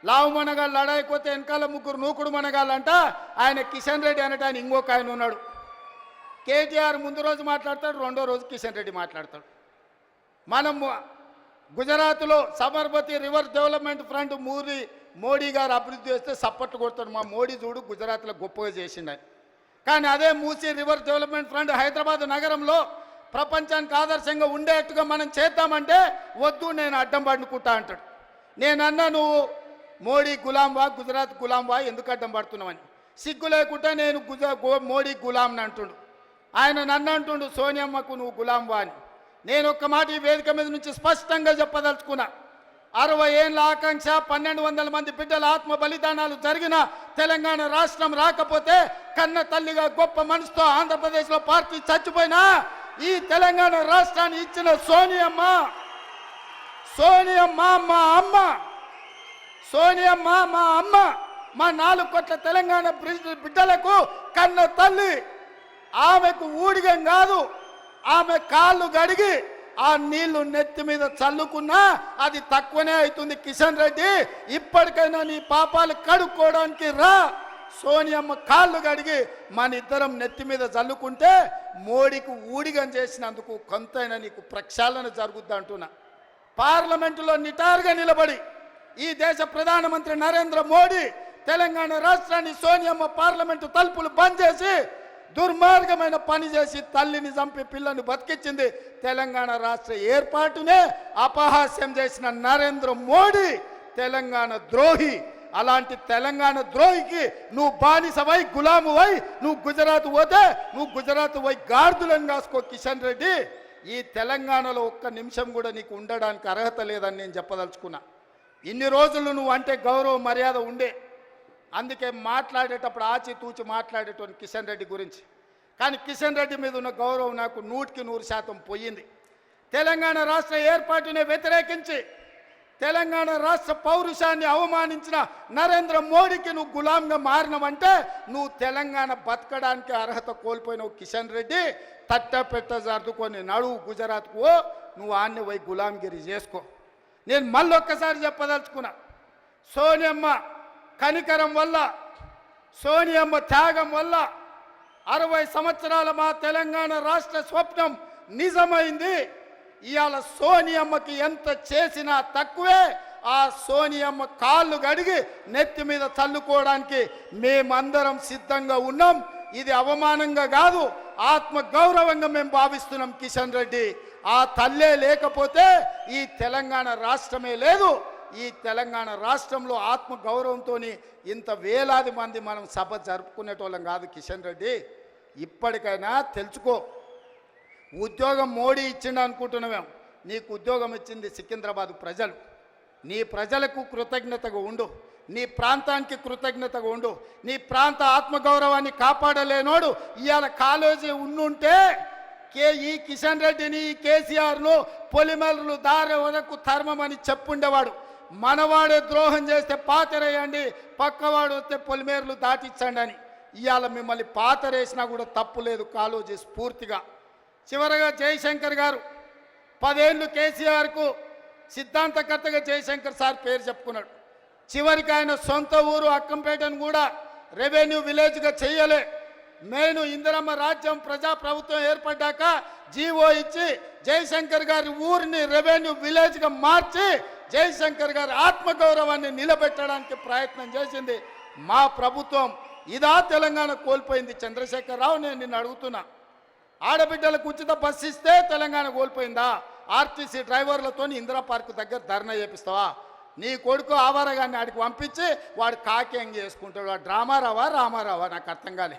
లావు మనగాళ్ళు లడాయిపోతే వెనకాల 3 నూకుడు మనగాళ్ళంట. ఆయన కిషన్ రెడ్డి అనట, ఆయన ఇంకొక ఆయన ఉన్నాడు. కేటీఆర్ ముందు రోజు మాట్లాడతాడు, రెండో రోజు కిషన్ రెడ్డి మాట్లాడతాడు. మనం గుజరాత్లో Sabarmati river development front Modi గారు అభివృద్ధి చేస్తే సప్పట్లు కొడతాడు. మా మోడీ చూడు గుజరాత్లో గొప్పగా చేసిండని. కానీ అదే Musi river development front Hyderabad నగరంలో ప్రపంచానికి ఆదర్శంగా ఉండేట్టుగా మనం చేద్దామంటే వద్దు, నేను అడ్డం పడుకుంటా అంటాడు. నేనన్నా నువ్వు మోడీ గులాంవా, గుజరాత్ గులాంవా, ఎందుకు అడ్డం పడుతున్నావని. సిగ్గు లేకుంటే నేను మోడీ గులాంని అంటుండు. ఆయన నన్ను అంటుండు సోనియమ్మకు నువ్వు గులాంవా అని. నేను ఒక్క మాట ఈ వేదిక మీద నుంచి స్పష్టంగా చెప్పదలుచుకున్నా. 60 ఏళ్ళ ఆకాంక్ష, 1,200 మంది బిడ్డల ఆత్మ బలిదానాలు జరిగిన తెలంగాణ రాష్ట్రం రాకపోతే కన్న తల్లిగా గొప్ప మనసుతో ఆంధ్రప్రదేశ్లో పార్టీ చచ్చిపోయినా ఈ తెలంగాణ రాష్ట్రాన్ని ఇచ్చిన సోనియమ్మ మా అమ్మ, సోనియమ్మ మా అమ్మ, మా 4 కోట్ల తెలంగాణ బిడ్డలకు కన్న తల్లి. ఆమెకు ఊడిగం కాదు, ఆమె కాళ్ళు గడిగి ఆ నీళ్లు నెత్తి మీద చల్లుకున్నా అది తక్కువనే అవుతుంది. కిషన్ రెడ్డి, ఇప్పటికైనా నీ పాపాలు కడుక్కోవడానికి రా. సోనియమ్మ కాళ్ళు గడిగి మన ఇద్దరం నెత్తి మీద చల్లుకుంటే మోడీకి ఊడిగం చేసినందుకు కొంతైనా నీకు ప్రక్షాళన జరుగుద్ది అంటున్నా. పార్లమెంటులో నిటారుగా నిలబడి ఈ దేశ ప్రధానమంత్రి నరేంద్ర మోడీ తెలంగాణ రాష్ట్రాన్ని సోనియమ్మ పార్లమెంటు తలుపులు బంద్ చేసి దుర్మార్గమైన పని చేసి తల్లిని చంపి పిల్లని బతికించింది. తెలంగాణ రాష్ట్ర ఏర్పాటునే అపహాస్యం చేసిన నరేంద్ర మోడీ తెలంగాణ ద్రోహి. అలాంటి తెలంగాణ ద్రోహికి నువ్వు బానిసవై గులామువై నువ్వు గుజరాత్ పోతే నువ్వు గుజరాత్ పోయి గార్దులను కాసుకో కిషన్ రెడ్డి. ఈ తెలంగాణలో ఒక్క నిమిషం కూడా నీకు ఉండడానికి అర్హత లేదని నేను చెప్పదలుచుకున్నా. ఇన్ని రోజులు నువ్వు అంటే గౌరవ మర్యాద ఉండే, అందుకే మాట్లాడేటప్పుడు ఆచితూచి మాట్లాడేటువంటి కిషన్ రెడ్డి గురించి. కానీ కిషన్ రెడ్డి మీద ఉన్న గౌరవం నాకు 100% పోయింది. తెలంగాణ రాష్ట్ర ఏర్పాటునే వ్యతిరేకించి తెలంగాణ రాష్ట్ర పౌరుషాన్ని అవమానించిన నరేంద్ర మోడీకి నువ్వు గులాంగా మారినవంటే నువ్వు తెలంగాణ బతకడానికి అర్హత కోల్పోయినవు కిషన్ రెడ్డి. తట్టపెట్ట జరుదుకొని నడువు గుజరాత్కు, నువ్వు ఆన్ని పోయి గులాంగిరి చేసుకో. నేను మళ్ళొక్కసారి చెప్పదలుచుకున్నా, సోనియమ్మ కనికరం వల్ల, సోనియమ్మ త్యాగం వల్ల 60 సంవత్సరాల మా తెలంగాణ రాష్ట్ర స్వప్నం నిజమైంది. ఇవాళ సోనియమ్మకి ఎంత చేసినా తక్కువే. ఆ సోనియమ్మ కాళ్ళు గడిగి నెత్తి మీద చల్లుకోవడానికి మేమందరం సిద్ధంగా ఉన్నాం. ఇది అవమానంగా కాదు, ఆత్మ గౌరవంగా మేము భావిస్తున్నాం కిషన్ రెడ్డి. ఆ తల్లే లేకపోతే ఈ తెలంగాణ రాష్ట్రమే లేదు. ఈ తెలంగాణ రాష్ట్రంలో ఆత్మ గౌరవంతో ఇంత వేలాది మంది మనం సభ జరుపుకునేటోళ్ళం కాదు కిషన్ రెడ్డి. ఇప్పటికైనా తెలుసుకో, ఉద్యోగం మోడీ ఇచ్చిండు అనుకుంటున్నామేం, నీకు ఉద్యోగం ఇచ్చింది సికింద్రాబాద్ ప్రజలు. నీ ప్రజలకు కృతజ్ఞతగా ఉండు, నీ ప్రాంతానికి కృతజ్ఞతగా ఉండు. నీ ప్రాంత ఆత్మగౌరవాన్ని కాపాడలేనోడు ఇవాళ కాలేజీ ఉండుంటే ఈ కిషన్ రెడ్డిని కేసీఆర్ను పొలిమేరలు దారి వరకు ధర్మమని చెప్పుండేవాడు. మనవాడే ద్రోహం చేస్తే పాతరేయండి, పక్కవాడు వస్తే పొలిమేరలు దాటించండి అని. ఇవాళ మిమ్మల్ని పాతరేసినా కూడా తప్పు లేదు కాలేజీ స్ఫూర్తిగా. చివరగా జయశంకర్ గారు 10 ఏళ్ళు కేసీఆర్కు సిద్ధాంతకర్తగా జయశంకర్ సార్ పేరు చెప్పుకున్నాడు. చివరికి ఆయన సొంత ఊరు అక్కంపేటను కూడా రెవెన్యూ విలేజ్గా చేయలే. నేను ఇందిరమ్మ రాజ్యం ప్రజాప్రభుత్వం ఏర్పడ్డాక జీవో ఇచ్చి జయశంకర్ గారి ఊరిని రెవెన్యూ విలేజ్గా మార్చి జయశంకర్ గారి ఆత్మగౌరవాన్ని నిలబెట్టడానికి ప్రయత్నం చేసింది మా ప్రభుత్వం. ఇదా తెలంగాణ కోల్పోయింది చంద్రశేఖరరావు? నేను నిన్ను అడుగుతున్నా, ఆడబిడ్డలకు ఉచిత బస్సు ఇస్తే తెలంగాణ కోల్పోయిందా? ఆర్టీసీ డ్రైవర్లతో ఇందిరా పార్క్ దగ్గర ధర్నా చేపిస్తావా? నీ కొడుకు ఆవారగాన్ని ఆడికి పంపించి వాడు కాక్యాంగ్ చేసుకుంటాడు. వాడు రామారావా నాకు అర్థం కాలే.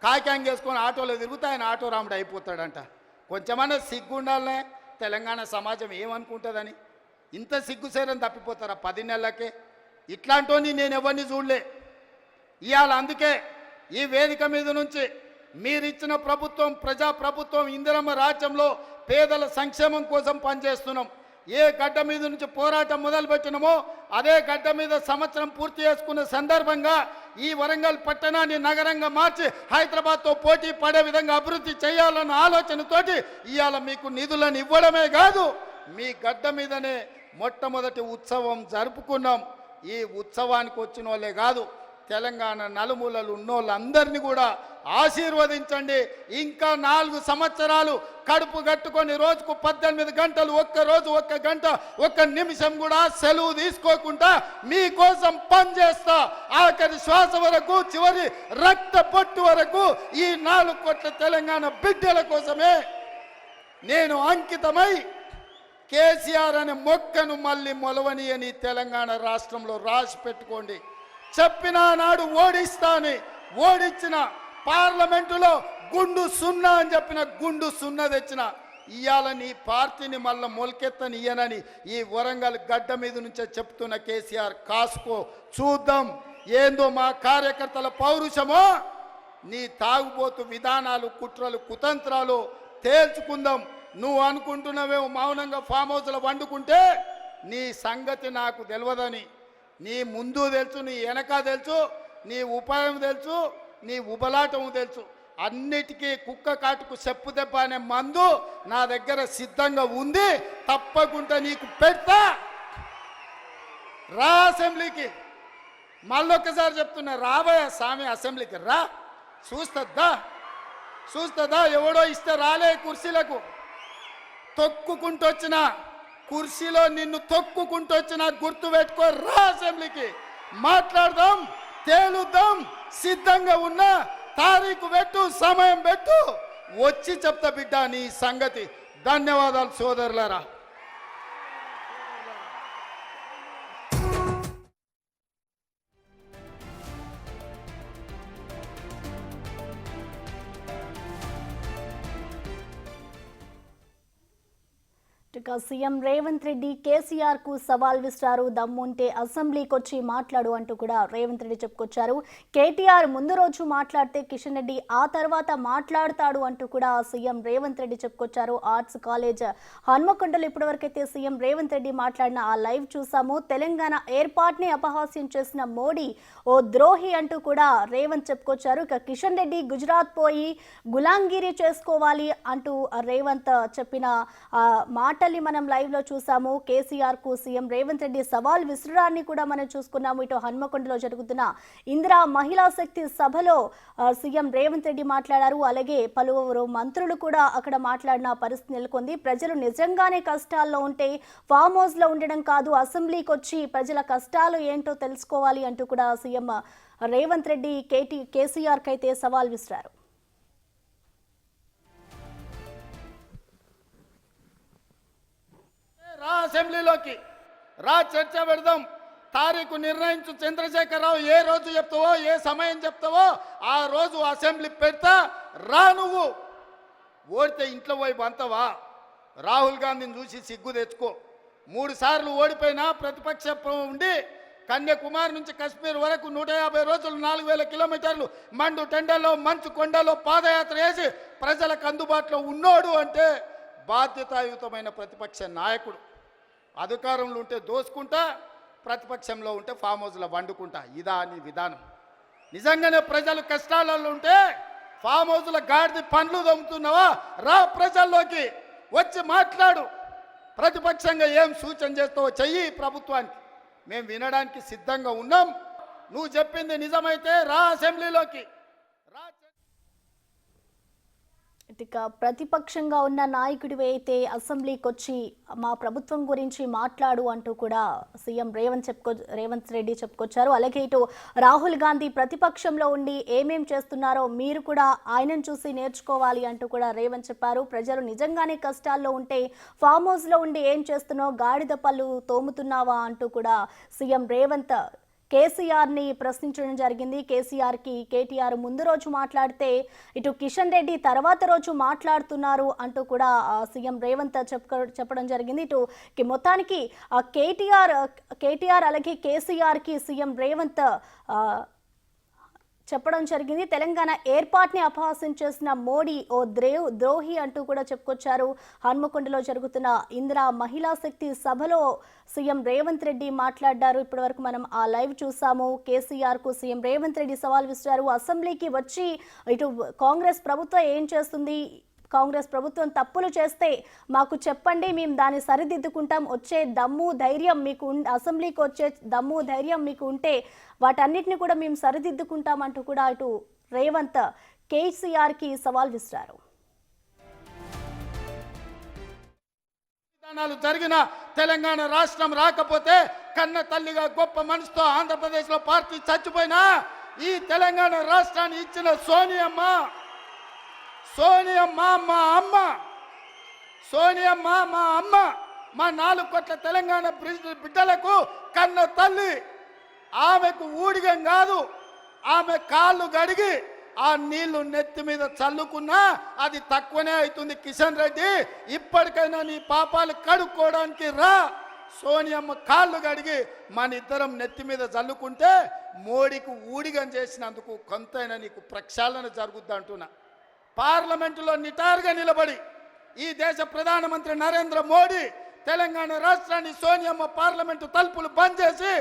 కాక్యాంగ్ చేసుకొని ఆటోలో తిరుగుతా ఆయన ఆటో రాముడు అయిపోతాడంట. కొంచెమన్నా సిగ్గు ఉండాలనే తెలంగాణ సమాజం ఏమనుకుంటుందని. ఇంత సిగ్గుసేరని తప్పిపోతారా 10 నెలలకే? ఇట్లాంటి నేను ఎవరిని చూడలే. ఇవాళ అందుకే ఈ వేదిక మీద నుంచి మీరిచ్చిన ప్రభుత్వం ప్రజాప్రభుత్వం ఇందిరమ్మ రాజ్యంలో పేదల సంక్షేమం కోసం పనిచేస్తున్నాం. ఏ గడ్డ మీద నుంచి పోరాటం మొదలుపెట్టినామో అదే గడ్డ మీద సంవత్సరం పూర్తి చేసుకున్న సందర్భంగా ఈ వరంగల్ పట్టణాన్ని నగరంగా మార్చి హైదరాబాద్తో పోటీ పడే విధంగా అభివృద్ధి చేయాలన్న ఆలోచనతోటి ఇవాళ మీకు నిధులను ఇవ్వడమే కాదు, మీ గడ్డ మీదనే మొట్టమొదటి ఉత్సవం జరుపుకున్నాం. ఈ ఉత్సవానికి వచ్చిన వాళ్ళే కాదు, తెలంగాణ నలుమూలలు ఉన్నోళ్ళందరినీ కూడా ఆశీర్వదించండి. ఇంకా 4 సంవత్సరాలు కడుపు కట్టుకొని రోజుకు 18 గంటలు, ఒక్కరోజు 1 గంట 1 నిమిషం కూడా సెలవు తీసుకోకుండా మీకోసం పనిచేస్తా. ఆఖరి శ్వాస వరకు, చివరి రక్త పొట్టు వరకు ఈ 4 కోట్ల తెలంగాణ బిడ్డల కోసమే నేను అంకితమై కేసీఆర్ అనే మొక్కను మళ్ళీ మొలవనియని తెలంగాణ రాష్ట్రంలో రాసి పెట్టుకోండి. చెప్పిన నాడు ఓడిస్తాని, ఓడించిన పార్లమెంటులో గుండు 0 అని చెప్పిన గుండు 0 తెచ్చిన ఇవాళ నీ పార్టీని మళ్ళీ మొలకెత్తనియనని ఈ వరంగల్ గడ్డ మీద నుంచే చెప్తున్న కేసీఆర్ కాసుకో. చూద్దాం ఏందో మా కార్యకర్తల పౌరుషమో, నీ తాగుబోతు విధానాలు, కుట్రలు, కుతంత్రాలు తేల్చుకుందాం. నువ్వు అనుకుంటున్నావేమో మౌనంగా ఫామ్ హౌస్లో వండుకుంటే నీ సంగతి నాకు తెలియదని. నీ ముందు తెలుసు, నీ వెనక తెలుసు, నీ ఉపాయం తెలుసు, నీ ఉబలాటం తెలుసు. అన్నిటికీ కుక్క కాటుకు చెప్పు దెబ్బ అనే మందు నా దగ్గర సిద్ధంగా ఉంది. తప్పకుండా నీకు పెడతా. రా అసెంబ్లీకి. మళ్ళొక్కసారి చెప్తున్నా, రాబోయే స్వామి అసెంబ్లీకి రా. చూస్తుందా ఎవడో ఇస్తే రాలే కుర్చీలకు. తొక్కుకుంటూ వచ్చిన కుర్చీలో నిన్ను తొక్కుకుంటూ వచ్చిన గుర్తు పెట్టుకో. రా అసెంబ్లీకి, మాట్లాడదాం, తేలుద్దాం. సిద్ధంగా ఉన్నా తారీఖు పెట్టు, సమయం పెట్టు, వచ్చి చెప్తా బిడ్డ నీ సంగతి. ధన్యవాదాలు సోదరులారా. ఇక సీఎం రేవంత్ రెడ్డి కేసీఆర్ కు సవాల్ విసిరారు. దమ్ముంటే అసెంబ్లీకి వచ్చి మాట్లాడు అంటూ కూడా రేవంత్ రెడ్డి చెప్పుకొచ్చారు. కేటీఆర్ ముందు రోజు మాట్లాడితే కిషన్ రెడ్డి ఆ తర్వాత మాట్లాడతాడు అంటూ కూడా సీఎం రేవంత్ రెడ్డి చెప్పుకొచ్చారు. ఆర్ట్స్ కాలేజ్ హన్మకొండలో ఇప్పటివరకైతే సీఎం రేవంత్ రెడ్డి మాట్లాడిన ఆ లైవ్ చూసాము. తెలంగాణ ఏర్పాటుని అపహాస్యం చేసిన మోడీ ఓ ద్రోహి అంటూ కూడా రేవంత్ చెప్పుకొచ్చారు. ఇక కిషన్ రెడ్డి గుజరాత్ పోయి గులాంగిరి చేసుకోవాలి అంటూ రేవంత్ చెప్పిన మాటల్ని మనం లైవ్ లో చూసాము. కేసీఆర్ కు సీఎం రేవంత్ రెడ్డి సవాల్ విసురాన్ని కూడా మనం చూసుకున్నాము. ఇటు హన్మకొండలో జరుగుతున్న ఇందిరా మహిళా శక్తి సభలో సీఎం రేవంత్ రెడ్డి మాట్లాడారు. అలాగే పలువురు మంత్రులు కూడా అక్కడ మాట్లాడిన పరిస్థితి నెలకొంది. ప్రజలు నిజంగానే కష్టాల్లో ఉంటే ఫామ్ హౌస్ లో ఉండడం కాదు, అసెంబ్లీకి వచ్చి ప్రజల కష్టాలు ఏంటో తెలుసుకోవాలి అంటూ కూడా సీఎం రేవంత్ రెడ్డి కేసీఆర్ కైతే సవాల్ విసిరారు. రా అసెంబ్లీలోకి రా, చర్చ పెడదాం, తారీఖు నిర్ణయించు చంద్రశేఖరరావు. ఏ రోజు చెప్తావో ఏ సమయం చెప్తావో ఆ రోజు అసెంబ్లీ పెడతా రా. నువ్వు ఓడితే ఇంట్లో పోయి బంతవా? రాహుల్ గాంధీని చూసి సిగ్గు తెచ్చుకో. 3 సార్లు ఓడిపోయినా ప్రతిపక్షం ఉండి కన్యాకుమారి నుంచి కశ్మీర్ వరకు 150 రోజులు 4000 కిలోమీటర్లు మండు టెండల్లో మంచు కొండలో పాదయాత్ర చేసి ప్రజలకు అందుబాటులో ఉన్నోడు అంటే బాధ్యతాయుతమైన ప్రతిపక్ష నాయకుడు. అధికారంలో ఉంటే దోసుకుంటా, ప్రతిపక్షంలో ఉంటే ఫామ్ హౌస్లో వండుకుంటా. ఇదా నీ విధానం? నిజంగానే ప్రజలు కష్టాలలో ఉంటే ఫామ్ హౌస్లో గాడిద పండ్లు దొమ్ముతున్నావా? రా, ప్రజల్లోకి వచ్చి మాట్లాడు. ప్రతిపక్షంగా ఏం సూచన చేస్తావో చెయ్యి ప్రభుత్వానికి. మేము వినడానికి సిద్ధంగా ఉన్నాం. నువ్వు చెప్పింది నిజమైతే రా అసెంబ్లీలోకి రా. ఇక ప్రతిపక్షంగా ఉన్న నాయకుడివి అయితే అసెంబ్లీకి వచ్చి మా ప్రభుత్వం గురించి మాట్లాడు అంటూ కూడా సీఎం రేవంత్ రెడ్డి చెప్పుకొచ్చారు. అలాగే ఇటు రాహుల్ గాంధీ ప్రతిపక్షంలో ఉండి ఏమేం చేస్తున్నారో మీరు కూడా ఆయనను చూసి నేర్చుకోవాలి అంటూ కూడా రేవంత్ చెప్పారు. ప్రజలు నిజంగానే కష్టాల్లో ఉంటే ఫామ్ హౌస్లో ఉండి ఏం చేస్తున్నావు, గాడిద పళ్ళు తోముతున్నావా అంటూ కూడా సీఎం రేవంత్ కేసీఆర్ని ప్రశ్నించడం జరిగింది. కేటీఆర్ ముందు రోజు మాట్లాడితే ఇటు కిషన్ రెడ్డి తర్వాత రోజు మాట్లాడుతున్నారు అంటూ కూడా సీఎం రేవంత్ చెప్పడం జరిగింది. ఇటు మొత్తానికి కేటీఆర్ అలాగే కేసీఆర్కి సీఎం రేవంత్ చెప్పడం జరిగింది. తెలంగాణ ఏర్పాటుని అపహాస్యం చేసిన మోడీ ఓ ద్రోహి అంటూ కూడా చెప్పుకొచ్చారు. హన్మకొండలో జరుగుతున్న ఇందిరా మహిళా శక్తి సభలో సీఎం రేవంత్ రెడ్డి మాట్లాడారు. ఇప్పటివరకు మనం ఆ లైవ్ చూసాము. కేసీఆర్ కు సీఎం రేవంత్ రెడ్డి సవాల్ విసిరారు. అసెంబ్లీకి వచ్చి ఇటు కాంగ్రెస్ ప్రభుత్వం ఏం చేస్తుంది, కాంగ్రెస్ ప్రభుత్వం తప్పులు చేస్తే మాకు చెప్పండి, మేము దాన్ని సరిదిద్దుకుంటాం. వచ్చే దమ్ము ధైర్యం మీకు అసెంబ్లీకి వచ్చే దమ్ము ధైర్యం మీకు ఉంటే వాటన్నిటిని కూడా మేము సరిదిద్దుకుంటామంటూ కూడా ఇటు రేవంత్ కేసీఆర్కి సవాల్ విసిరారు. జరిగిన తెలంగాణ రాష్ట్రం రాకపోతే కన్న తల్లిగా గొప్ప మనసుతో ఆంధ్రప్రదేశ్లో పార్టీ చచ్చిపోయినా ఈ తెలంగాణ రాష్ట్రాన్ని ఇచ్చిన సోనియమ్మ మా అమ్మ, సోనియమ్మ మా అమ్మ, మా 4 కోట్ల తెలంగాణ బిడ్డలకు కన్న తల్లి. ఆమెకు ఊడిగం కాదు, ఆమె కాళ్ళు గడిగి ఆ నీళ్లు నెత్తి మీద చల్లుకున్నా అది తక్కువనే అవుతుంది. కిషన్ రెడ్డి, ఇప్పటికైనా నీ పాపాలు కడుక్కోవడానికి రా. సోనియమ్మ కాళ్ళు గడిగి మన ఇద్దరం నెత్తి మీద చల్లుకుంటే మోడీకి ఊడిగం చేసినందుకు కొంతైనా నీకు ప్రక్షాళన జరుగుద్ది అంటున్నా. పార్లమెంటులో నిటారుగా నిలబడి ఈ దేశ ప్రధానమంత్రి నరేంద్ర మోడీ తెలంగాణ రాష్ట్రాన్ని సోనియమ్మ పార్లమెంటు తలుపులు బంద్ చేసి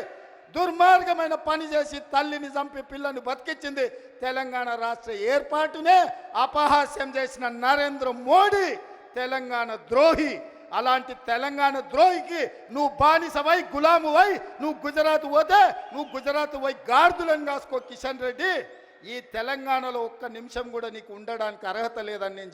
దుర్మార్గమైన పని చేసి తల్లిని చంపి పిల్లని బతికించింది. తెలంగాణ రాష్ట్ర ఏర్పాటునే అపహాస్యం చేసిన నరేంద్ర మోడీ తెలంగాణ ద్రోహి. అలాంటి తెలంగాణ ద్రోహికి నువ్వు బానిసవై గులామువై నువ్వు గుజరాత్ పోతే నువ్వు గుజరాత్ పోయి గాడిదలను కాసుకో. కిషన్ రెడ్డి, ఈ తెలంగాణలో ఒక్క నిమిషం కూడా నీకు ఉండడానికి అర్హత లేదని నేను